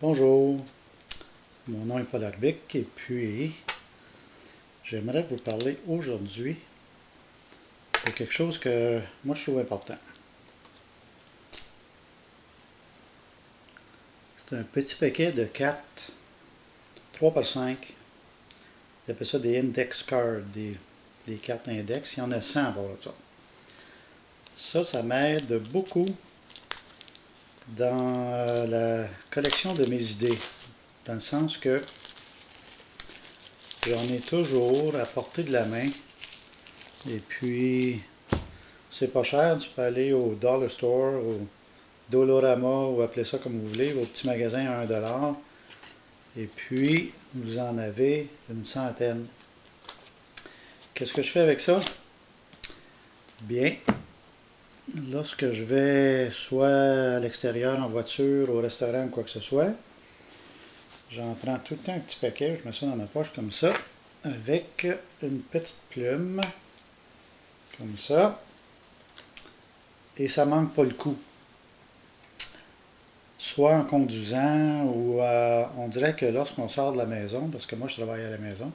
Bonjour, mon nom est Paul Arbic et puis j'aimerais vous parler aujourd'hui de quelque chose que moi je trouve important. C'est un petit paquet de cartes 3 par 5. Ils appellent ça des index cards, des cartes index. Il y en a 100 pour ça. Ça m'aide beaucoup dans la collection de mes idées, dans le sens que j'en ai toujours à portée de la main. Et puis, c'est pas cher, tu peux aller au Dollar Store, au Dolorama, ou appelez ça comme vous voulez, vos petits magasins à 1$. Et puis, vous en avez une centaine. Qu'est-ce que je fais avec ça? Bien, lorsque je vais soit à l'extérieur en voiture, au restaurant ou quoi que ce soit, j'en prends tout le temps un petit paquet, je mets ça dans ma poche comme ça, avec une petite plume, comme ça, et ça manque pas le coup. Soit en conduisant ou on dirait que lorsqu'on sort de la maison, parce que moi je travaille à la maison,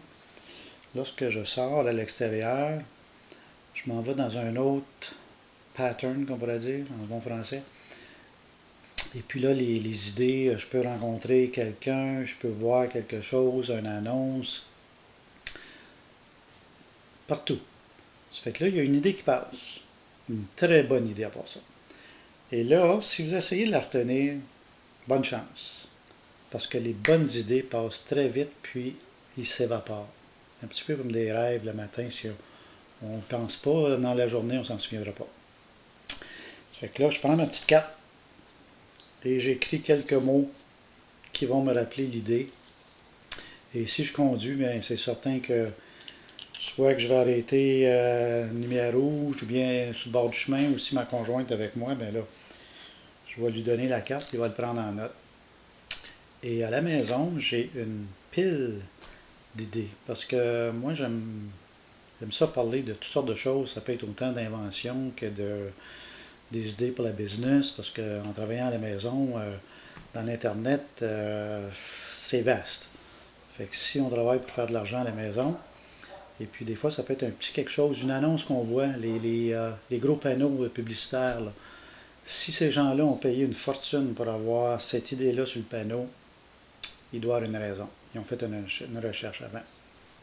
lorsque je sors à l'extérieur, je m'en vais dans un autre pattern, qu'on pourrait dire, en bon français. Et puis là, les idées, je peux rencontrer quelqu'un, je peux voir quelque chose, une annonce, partout. Ça fait que là, il y a une idée qui passe. Une très bonne idée à part ça. Et là, si vous essayez de la retenir, bonne chance. Parce que les bonnes idées passent très vite, puis ils s'évaporent. Un petit peu comme des rêves le matin, si on ne pense pas dans la journée, on ne s'en souviendra pas. Fait que là, je prends ma petite carte et j'écris quelques mots qui vont me rappeler l'idée. Et si je conduis, bien, c'est certain que soit que je vais arrêter à une lumière rouge ou bien sur le bord du chemin, ou si ma conjointe est avec moi, bien là, je vais lui donner la carte, il va le prendre en note. Et à la maison, j'ai une pile d'idées. Parce que moi, j'aime ça parler de toutes sortes de choses. Ça peut être autant d'inventions que des idées pour la business. Parce qu'en travaillant à la maison, dans l'Internet, c'est vaste. Fait que si on travaille pour faire de l'argent à la maison, et puis des fois, ça peut être un petit quelque chose, une annonce qu'on voit, les gros panneaux publicitaires, là. Si ces gens-là ont payé une fortune pour avoir cette idée-là sur le panneau, il doit avoir une raison. Ils ont fait une recherche avant.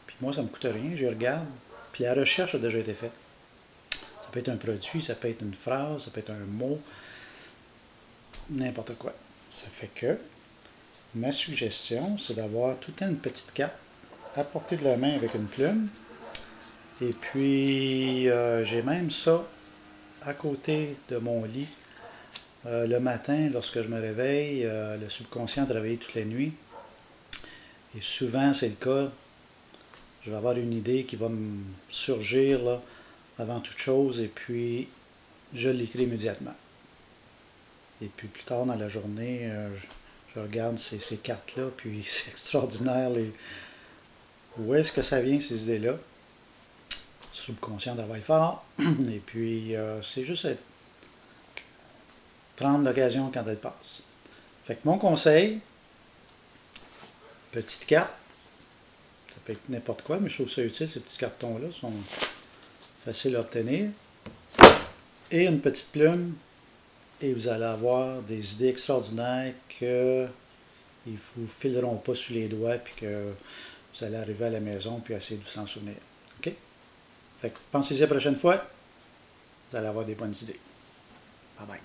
Puis moi, ça ne me coûte rien, je regarde, puis la recherche a déjà été faite. Ça peut être un produit, ça peut être une phrase, ça peut être un mot, n'importe quoi. Ça fait que ma suggestion, c'est d'avoir tout le temps une petite carte à portée de la main avec une plume. Et puis, j'ai même ça à côté de mon lit. Le matin, lorsque je me réveille, le subconscient travaille toutes les nuits. Et souvent, c'est le cas. Je vais avoir une idée qui va me surgir là, avant toute chose, et puis je l'écris immédiatement. Et puis plus tard dans la journée, je regarde ces cartes-là, puis c'est extraordinaire. Où est-ce que ça vient, ces idées-là? Le subconscient travaille fort, et puis c'est juste prendre l'occasion quand elle passe. Fait que mon conseil, petite carte, ça peut être n'importe quoi, mais je trouve ça utile, ces petits cartons-là sont faciles à obtenir. Et une petite plume, et vous allez avoir des idées extraordinaires que ils ne vous fileront pas sous les doigts, puis que vous allez arriver à la maison, puis essayer de vous en souvenir. OK? Fait que pensez-y la prochaine fois, vous allez avoir des bonnes idées. Bye bye.